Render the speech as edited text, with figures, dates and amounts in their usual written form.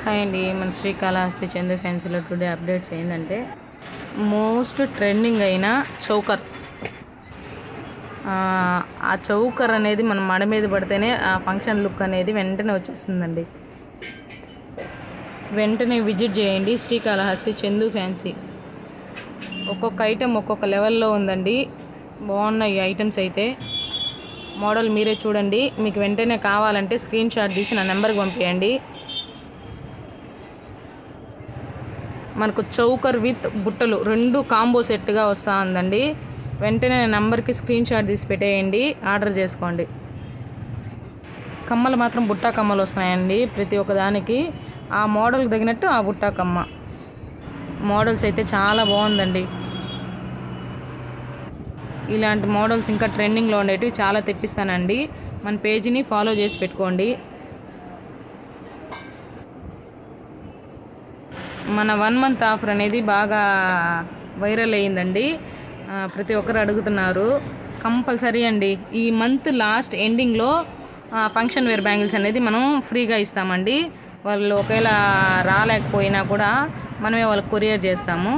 Hi అండి, మన Srikalahasti Chandu ఫ్యాన్సీలో today updates ఏంటంటే మోస్ట్ ట్రెండింగ్ అయిన చౌకర్. ఆ చౌకర్ అనేది మనం మడ మీద పడితేనే ఆ ఫంక్షన్ లుక్ అనేది వెంటనే వచ్చేస్తుందండి. వెంటనే విజిట్ చేయండి శ్రీకాళహస్తి చందు ఫ్యాన్సీ. ఒక్కొక్క ఐటెం ఒక్కొక్క లెవెల్లో ఉందండి. బాగున్నాయి ఐటమ్స్ అయితే. మోడల్ మీరే చూడండి. మీకు వెంటనే కావాలంటే స్క్రీన్ షాట్ తీసి నా నెంబర్కి పంపించండి. మనకు చౌకర్ విత్ బుట్టలు రెండు కాంబో సెట్గా వస్తూ ఉందండి. వెంటనే నెంబర్కి స్క్రీన్ షాట్ తీసి పెట్టేయండి, ఆర్డర్ చేసుకోండి. కమ్మలు మాత్రం బుట్టా కమ్మలు వస్తున్నాయండి. ప్రతి ఒక్కదానికి ఆ మోడల్కి తగినట్టు ఆ బుట్టా కమ్మ. మోడల్స్ అయితే చాలా బాగుందండి. ఇలాంటి మోడల్స్ ఇంకా ట్రెండింగ్లో ఉండేటివి చాలా తెప్పిస్తానండి. మన పేజీని ఫాలో చేసి పెట్టుకోండి. మన 1 మంత్ ఆఫర్ అనేది బాగా వైరల్ అయ్యిందండి. ప్రతి ఒక్కరు అడుగుతున్నారు. కంపల్సరీ అండి, ఈ మంత్ లాస్ట్ ఎండింగ్లో ఫంక్షన్ వేర్ బ్యాంగిల్స్ అనేది మనం ఫ్రీగా ఇస్తామండి. వాళ్ళు ఒకవేళ రాలేకపోయినా కూడా మనమే వాళ్ళకి కొరియర్ చేస్తాము.